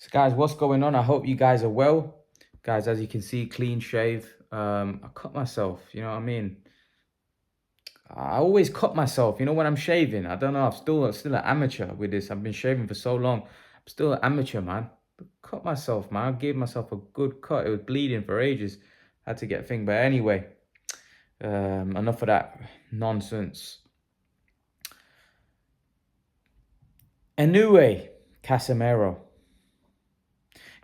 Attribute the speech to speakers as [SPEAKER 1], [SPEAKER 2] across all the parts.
[SPEAKER 1] So guys, what's going on? I hope you guys are well. Guys, as you can see, clean shave. I cut myself, you know what I mean? I always cut myself, when I'm shaving. I don't know, I'm still an amateur with this. I've been shaving for so long. I'm still an amateur, man. But cut myself, man. I gave myself a good cut. It was bleeding for ages. Had to get a thing. But anyway, enough of that nonsense. Inoue Casimero.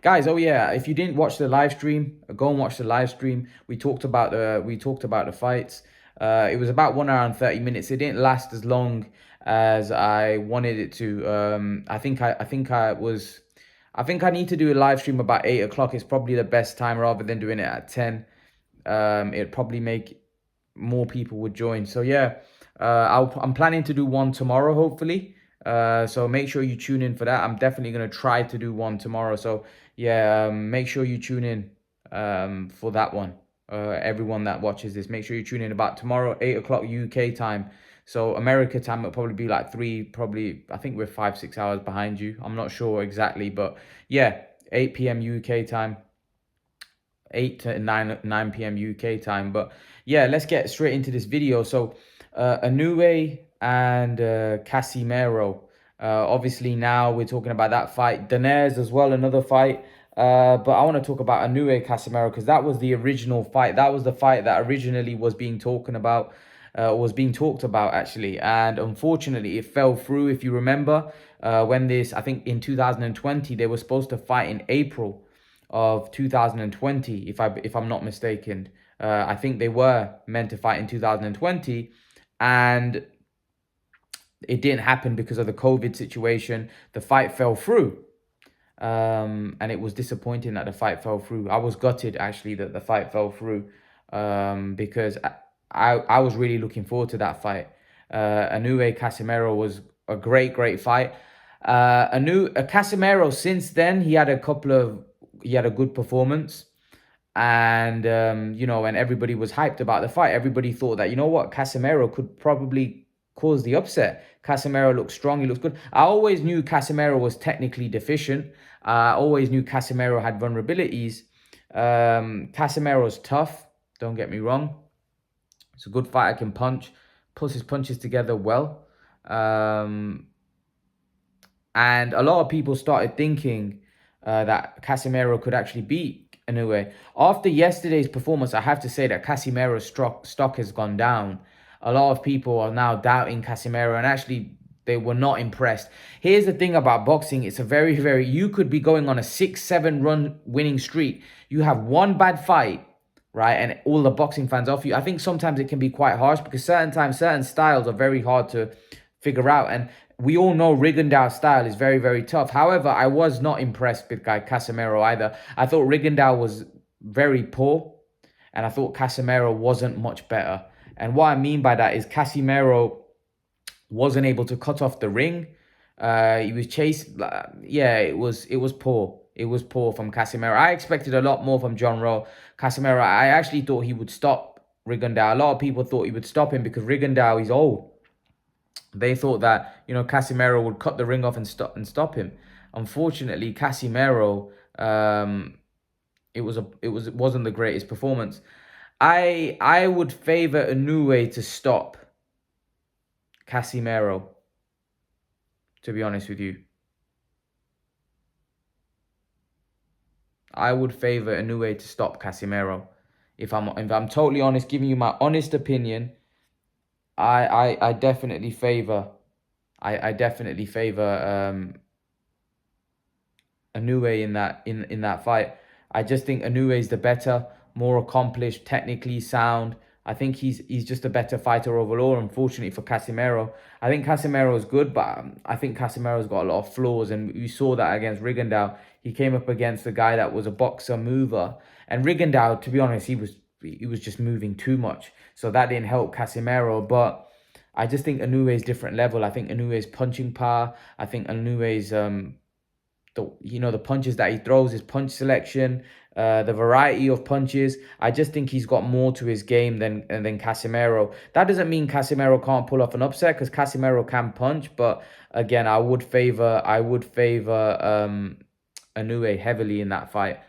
[SPEAKER 1] Guys, oh yeah, if you didn't watch the live stream, go and watch the live stream. We talked about the fights. It was about 1 hour and 30 minutes. It didn't last as long as I wanted it to. I think I need to do a live stream about 8 o'clock. It's probably the best time rather than doing it at 10. It'd probably make more people would join. So yeah, I'm planning to do one tomorrow, hopefully. So make sure you tune in for that. I'm definitely gonna try to do one tomorrow. So yeah, make sure you tune in for that one. Everyone that watches this, make sure you tune in about tomorrow, 8 o'clock UK time. So America time will probably be like three, probably I think we're 5-6 hours behind you. I'm not sure exactly, but yeah, 8 p.m. UK time. 8 to 9 p.m. UK time. But yeah, let's get straight into this video. So Inoue and Casimero. Obviously now we're talking about that fight. Daenerys as well, another fight. But I want to talk about Inoue Casimero because that was the original fight. That was the fight that originally was being talked about actually, and unfortunately it fell through. If you remember, when this, I think in 2020, they were supposed to fight in April of 2020, if I'm not mistaken. I think they were meant to fight in 2020, and it didn't happen because of the COVID situation. The fight fell through. And it was disappointing that the fight fell through. I was gutted actually that the fight fell through, because I was really looking forward to that fight. Inoue Casimero was a great fight. Casimero, since then he had a good performance, and and everybody was hyped about the fight. Everybody thought that, what, Casimero could probably cause the upset. Casimero looks strong, he looks good. I always knew Casimero was technically deficient. I always knew Casimero had vulnerabilities. Casimero's tough, don't get me wrong. He's a good fighter, can punch, pulls his punches together well. And a lot of people started thinking that Casimero could actually beat Inoue. After yesterday's performance, I have to say that Casimero's stock has gone down. A lot of people are now doubting Casimero, and actually they were not impressed. Here's the thing about boxing. It's a very, you could be going on a 6-7 run winning streak. You have one bad fight, right? And all the boxing fans off you. I think sometimes it can be quite harsh because certain styles are very hard to figure out. And we all know Rigondeaux's style is very tough. However, I was not impressed with Casimero either. I thought Rigondeaux was very poor, and I thought Casimero wasn't much better. And what I mean by that is Casimero wasn't able to cut off the ring. He was chased. Yeah, it was poor. It was poor from Casimero. I expected a lot more from John Riel Casimero. I actually thought he would stop Rigondeaux. A lot of people thought he would stop him because Rigondeaux is old. They thought that, Casimero would cut the ring off and stop him. Unfortunately, Casimero, it wasn't the greatest performance. I would favor Inoue to stop Casimero, to be honest with you. I would favor Inoue to stop Casimero. If I'm totally honest, giving you my honest opinion, I definitely favor Inoue in that fight. I just think Inoue is the better, more accomplished, technically sound. I think he's just a better fighter overall. Unfortunately for Casimero, I think Casimero is good, but I think Casimero's got a lot of flaws, and we saw that against Rigondeaux. He came up against a guy that was a boxer mover, and Rigondeaux, to be honest, he was just moving too much, so that didn't help Casimero. But I just think Inoue's different level. I think Inoue's punching power. I think Inoue's the punches that he throws, his punch selection, the variety of punches. I just think he's got more to his game than Casimero. That doesn't mean Casimero can't pull off an upset, because Casimero can punch. But again, I would favor Inoue heavily in that fight.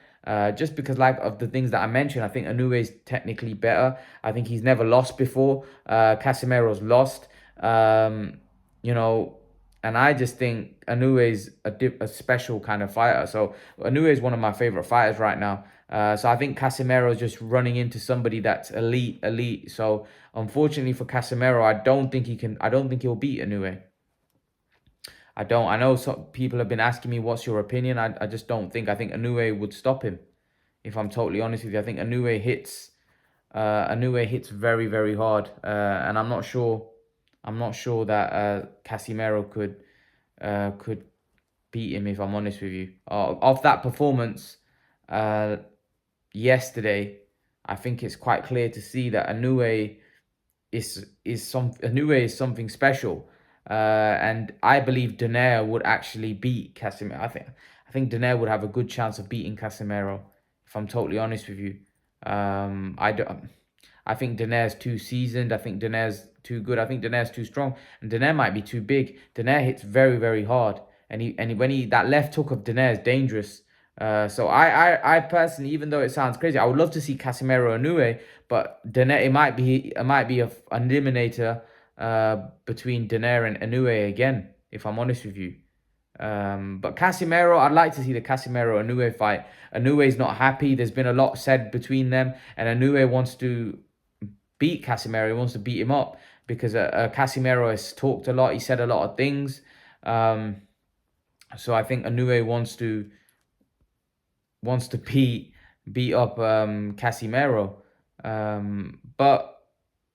[SPEAKER 1] Just because like of the things that I mentioned, I think Inoue is technically better. I think he's never lost before. Casimero's lost. Um, you know, and I just think Inoue is a special kind of fighter. So Inoue is one of my favorite fighters right now. So I think Casimero is just running into somebody that's elite. So unfortunately for Casimero, I don't think he can. I don't think he'll beat Inoue. I don't. I know some people have been asking me, "What's your opinion?" I just don't think. I think Inoue would stop him. If I'm totally honest with you, I think Inoue hits. Inoue hits very hard, and I'm not sure. I'm not sure that Casimero could beat him. If I'm honest with you, of that performance uh, yesterday, I think it's quite clear to see that Inoue is something special. And I believe Donaire would actually beat Casemiro. I think Donaire would have a good chance of beating Casemiro, if I'm totally honest with you. I don't. I think Donaire's too seasoned. I think Donaire's too good. I think Donaire's too strong, and Donaire might be too big. Donaire hits very hard, and when he that left hook of Donaire is dangerous. So I personally, even though it sounds crazy, I would love to see Casemiro Inoue, but Donaire it might be an eliminator between Donaire and Inoue again, if I'm honest with you. But Casimero, I'd like to see the Casimero Inoue fight. Inoue's not happy. There's been a lot said between them, and Inoue wants to beat Casimero. He wants to beat him up because Casimero has talked a lot. He said a lot of things. So I think Inoue wants to beat up Casimero. But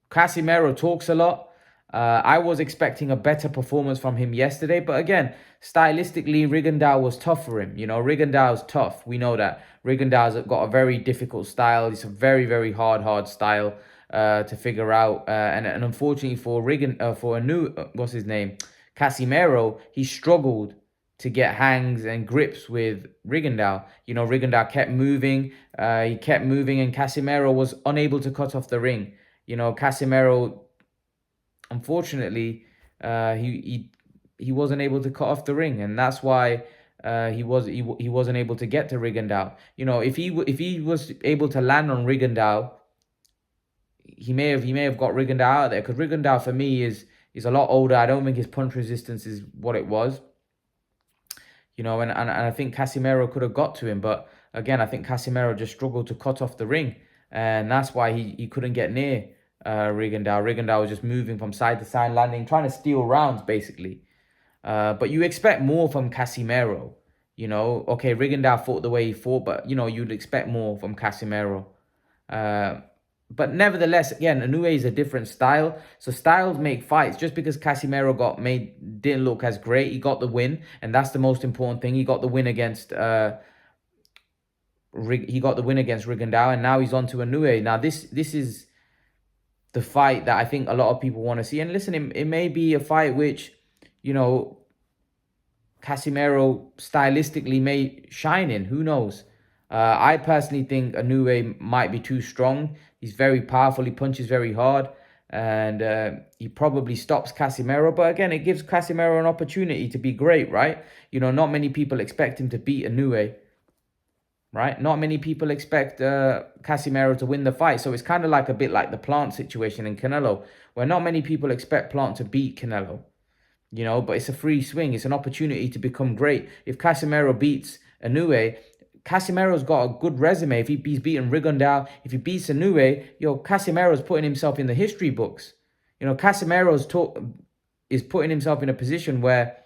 [SPEAKER 1] Casimero talks a lot. I was expecting a better performance from him yesterday, but again, stylistically, Rigondeaux was tough for him. Rigondeaux's tough. We know that. Rigondeaux's got a very difficult style. It's a very hard style to figure out. And unfortunately for a new, what's his name? Casimero, he struggled to get hangs and grips with Rigondeaux. Rigondeaux kept moving. He kept moving, and Casimero was unable to cut off the ring. Casimero, unfortunately, he wasn't able to cut off the ring, and that's why he wasn't able to get to Rigondeaux. If he was able to land on Rigondeaux, he may have got Rigondeaux out of there, because Rigondeaux for me is a lot older. I don't think his punch resistance is what it was. And I think Casimero could have got to him, but again, I think Casimero just struggled to cut off the ring, and that's why he couldn't get near Rigondeaux. Rigondeaux was just moving from side to side, landing, trying to steal rounds, basically. But you expect more from Casimero. Okay, Rigondeaux fought the way he fought, but, you'd expect more from Casimero. But nevertheless, again, Inoue is a different style. So styles make fights. Just because Casimero didn't look as great, he got the win, and that's the most important thing. He got the win against Rigondeaux, and now he's on to Inoue. Now this is the fight that I think a lot of people want to see. And listen, it may be a fight which, Casimero stylistically may shine in. Who knows? I personally think Inoue might be too strong. He's very powerful. He punches very hard. And he probably stops Casimero. But again, it gives Casimero an opportunity to be great, right? Not many people expect him to beat Inoue, right? Not many people expect Casimero to win the fight. So it's kind of like a bit like the Plant situation in Canelo, where not many people expect Plant to beat Canelo. But it's a free swing. It's an opportunity to become great. If Casimero beats Inoue, Casimero's got a good resume. If he's beaten Rigondeaux, if he beats Inoue, Casimero's putting himself in the history books. Casimero's is putting himself in a position where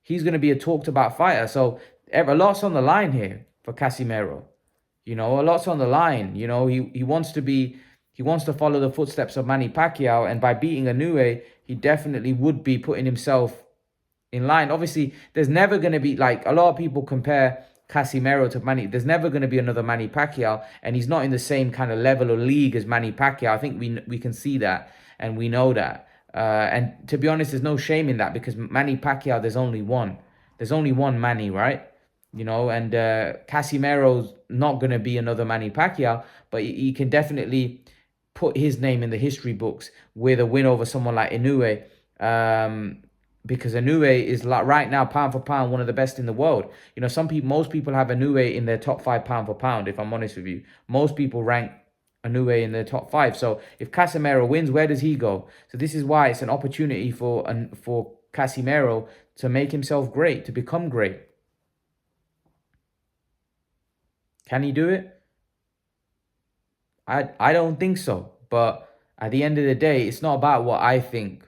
[SPEAKER 1] he's going to be a talked about fighter. So a lot's on the line here for Casimero. A lot's on the line. He wants to follow the footsteps of Manny Pacquiao, and by beating Inoue, he definitely would be putting himself in line. Obviously, there's never going to be, like, a lot of people compare Casimero to Manny. There's never going to be another Manny Pacquiao, and he's not in the same kind of level or league as Manny Pacquiao. I think we can see that, and we know that. And to be honest, there's no shame in that, because Manny Pacquiao, there's only one. There's only one Manny, right? And Casimero's not going to be another Manny Pacquiao, but he can definitely put his name in the history books with a win over someone like Inoue. because Inoue is like right now pound for pound one of the best in the world. You know, most people have Inoue in their top 5 pound for pound. If I'm honest with you, most people rank Inoue in their top 5. So if Casimero wins, where does he go? So this is why it's an opportunity for Casimero to make himself great, to become great. Can he do it? I don't think so. But at the end of the day, it's not about what I think.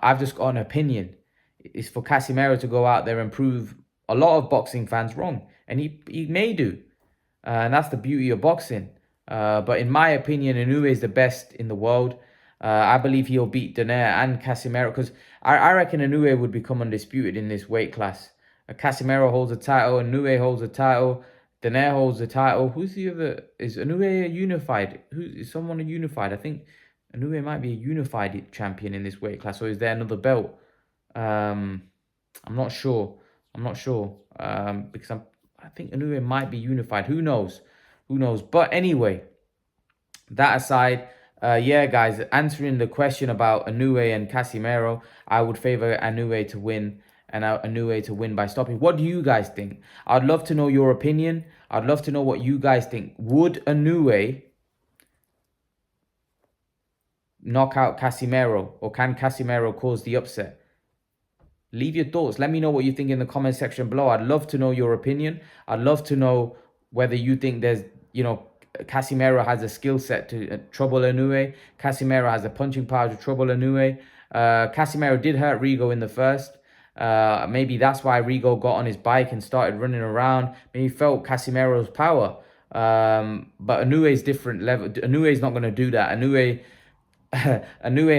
[SPEAKER 1] I've just got an opinion. It's for Casimero to go out there and prove a lot of boxing fans wrong, and he may do, and that's the beauty of boxing. But in my opinion, Inoue is the best in the world. I believe he'll beat Donaire and Casimero because I reckon Inoue would become undisputed in this weight class. Casimero holds the title, Inoue holds the title, Donaire holds the title. Who's the other? Is Inoue a unified? Who is someone a unified? I think Inoue might be a unified champion in this weight class, or is there another belt? I'm not sure. I'm not sure. Because I think Inoue might be unified. Who knows? Who knows? But anyway, that aside, yeah, guys, answering the question about Inoue and Casimero, I would favor Inoue to win and Inoue to win by stopping. What do you guys think? I'd love to know your opinion. I'd love to know what you guys think. Would Inoue knock out Casimero, or can Casimero cause the upset? Leave your thoughts. Let me know what you think in the comment section below. I'd love to know your opinion. I'd love to know whether you think there's, you know, Casimero has a skill set to trouble Inoue. Casimero has a punching power to trouble Inoue. Casimero did hurt Rigo in the first. Maybe that's why Rigo got on his bike and started running around. Maybe he felt Casimero's power. But Inoue's different level. Inoue's not going to do that. Inoue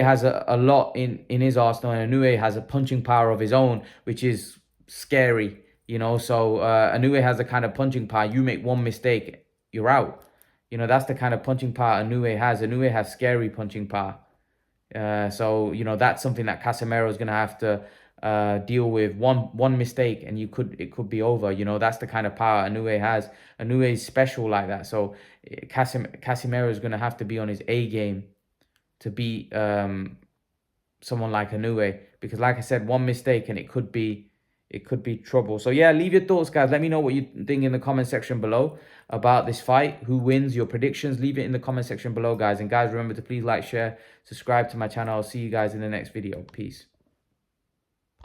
[SPEAKER 1] has a lot in his arsenal, and Inoue has a punching power of his own, which is scary, you know. So Inoue has a kind of punching power. You make one mistake, you're out. You know, that's the kind of punching power Inoue has. Inoue has scary punching power. So, you know, that's something that Casimero is going to have to deal with. One mistake and it could be over. You know, that's the kind of power Inoue has. Inoue is special like that. So Casimero is going to have to be on his A game to beat someone like Inoue, because like I said, one mistake and it could be trouble. So yeah, leave your thoughts, guys. Let me know what you think in the comment section below about this fight. Who wins? Your predictions. Leave it in the comment section below, guys. And guys, remember to please like, share, subscribe to my channel. I'll see you guys in the next video. Peace.